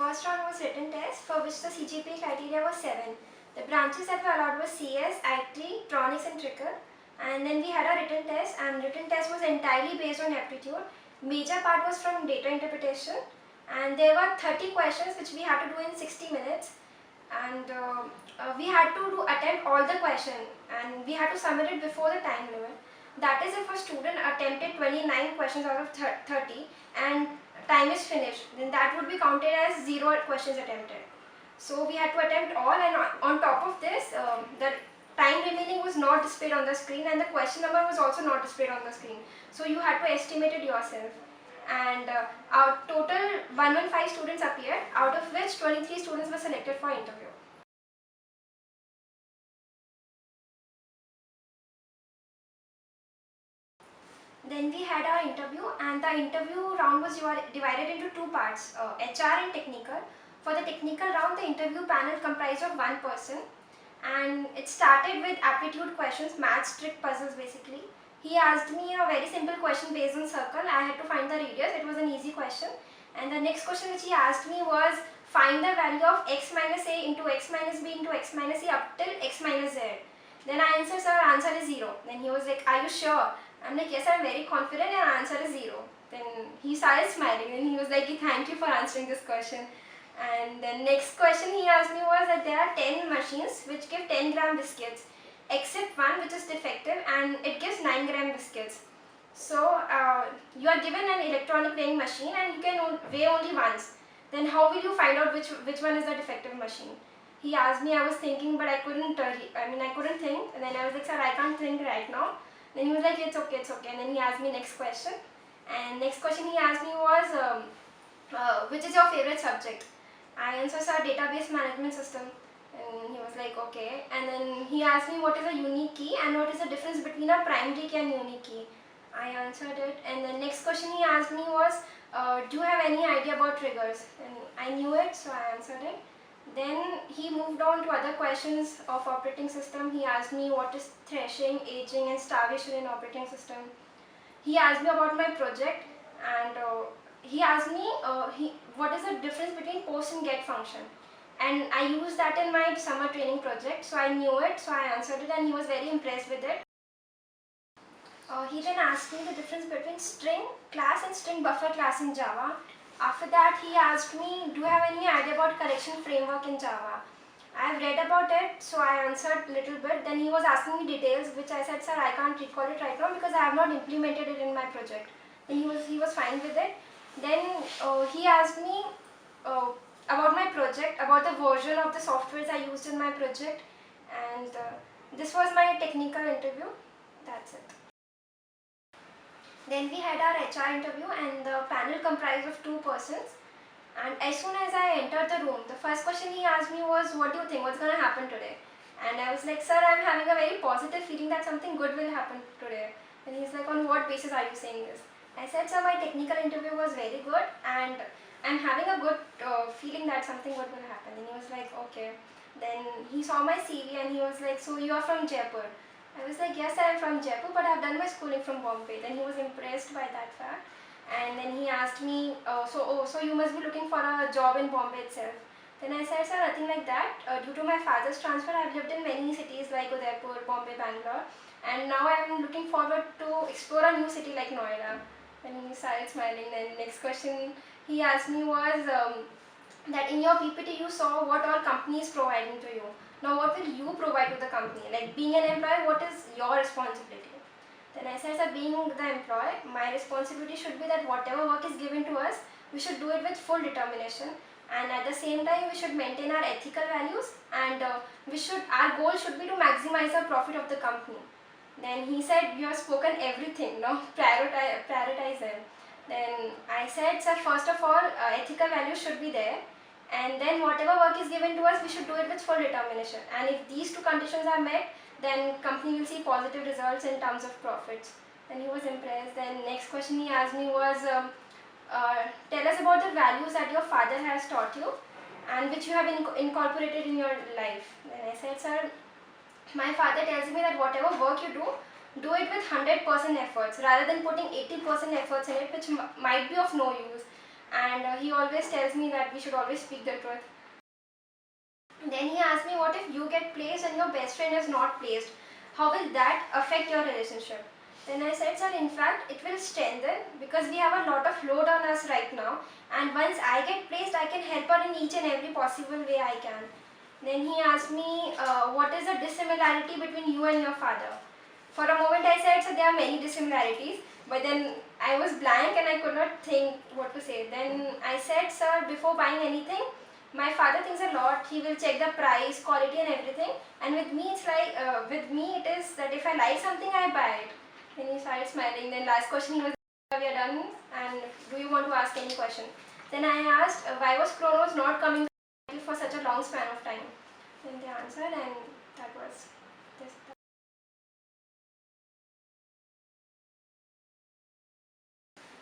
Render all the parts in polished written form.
first round was written test, for which the CGPA criteria was 7. The branches that were allowed were CS, IT, Tronics and Trickle. And then we had a written test, and written test was entirely based on aptitude. Major part was from data interpretation, and there were 30 questions which we had to do in 60 minutes. And we had to attempt all the questions, and we had to submit it before the time limit. That is, if a student attempted 29 questions out of 30 and time is finished, then that would be counted as 0 questions attempted. So we had to attempt all, and on top of this, the time remaining was not displayed on the screen, and the question number was also not displayed on the screen. So you had to estimate it yourself. And our total 115 students appeared, out of which 23 students were selected for interview. Then we had our interview, and the interview round was divided into 2 parts, HR and technical. For the technical round, the interview panel comprised of 1 person, and it started with aptitude questions, maths, trick puzzles basically. He asked me a very simple question based on circle. I had to find the radius. It was an easy question. And the next question which he asked me was, find the value of x minus a into x minus b into x minus c up till x minus z. Then I answered, sir, answer is 0. Then he was like, are you sure? I'm like, yes, I'm very confident and answer is 0. Then he started smiling and he was like, thank you for answering this question. And the next question he asked me was that there are 10 machines which give 10 gram biscuits, except one which is defective and it gives 9 gram biscuits. So you are given an electronic weighing machine and you can weigh only once. Then how will you find out which one is the defective machine? He asked me. I was thinking, but I couldn't think. And then I was like, sir, I can't think right now. Then he was like, it's okay, it's okay. And then he asked me next question. And next question he asked me was, which is your favorite subject? I answered, sir, database management system. And he was like, okay. And then he asked me what is a unique key and what is the difference between a primary key and unique key. I answered it. And the next question he asked me was, do you have any idea about triggers? And I knew it, so I answered it. Then he moved on to other questions of operating system. He asked me what is threshing, aging and starvation in operating system. He asked me about my project, and he asked me what is the difference between post and get function. And I used that in my summer training project, so I knew it, so I answered it and he was very impressed with it. He then asked me the difference between string class and string buffer class in Java. After that, he asked me, do you have any idea about correction framework in Java? I have read about it, so I answered a little bit. Then he was asking me details, which I said, sir, I can't recall it right now because I have not implemented it in my project. Then he was fine with it. Then he asked me about my project, about the version of the softwares I used in my project, and this was my technical interview. That's it. Then we had our HR interview, and the panel comprised of 2 persons. And as soon as I entered the room, the first question he asked me was, what do you think, what's going to happen today? And I was like, sir, I'm having a very positive feeling that something good will happen today. And he's like, on what basis are you saying this? I said, sir, my technical interview was very good and I'm having a good feeling that something good will happen. And he was like, okay. Then he saw my CV and he was like, so you are from Jaipur? I was like, yes, I am from Jaipur, but I have done my schooling from Bombay. Then he was impressed by that fact. And then he asked me, so you must be looking for a job in Bombay itself. Then I said, sir, nothing like that. Due to my father's transfer, I have lived in many cities like Udaipur, Bombay, Bangalore. And now I am looking forward to explore a new city like Noida. Then he started smiling. Then next question he asked me was that in your PPT you saw what all company is providing to you. Now what will you provide to the company? Like being an employee, what is your responsibility? Then I said, sir, being the employee, my responsibility should be that whatever work is given to us, we should do it with full determination. And at the same time, we should maintain our ethical values, and our goal should be to maximize the profit of the company. Then he said, you have spoken everything, now prioritize them. Then I said, sir, first of all, ethical values should be there. And then whatever work is given to us, we should do it with full determination. And if these 2 conditions are met, then company will see positive results in terms of profits. Then he was impressed. Then next question he asked me was, tell us about the values that your father has taught you and which you have incorporated in your life. Then I said, sir, my father tells me that whatever work you do it with 100% efforts rather than putting 80% efforts in it, which might be of no use. and he always tells me that we should always speak the truth. Then he asked me, what if you get placed and your best friend is not placed? How will that affect your relationship? Then I said, sir, in fact, it will strengthen because we have a lot of load on us right now, and once I get placed, I can help her in each and every possible way I can. Then he asked me, what is the dissimilarity between you and your father? For a moment I said, so there are many dissimilarities, but then I was blank and I could not think what to say. Then I said, sir, before buying anything, my father thinks a lot. He will check the price, quality and everything. And with me it's like, with me it is that if I like something, I buy it. Then he started smiling. Then last question he was, we are done, and do you want to ask any question? Then I asked, why was Kronos not coming for such a long span of time? Then they answered, and that was this.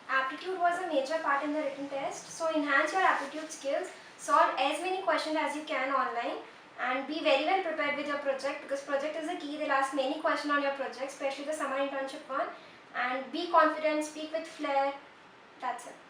Aptitude was a major part in the written test, so enhance your aptitude skills, solve as many questions as you can online, and be very well prepared with your project, because project is the key. They'll ask many questions on your project, especially the summer internship one, and be confident, speak with flair. That's it.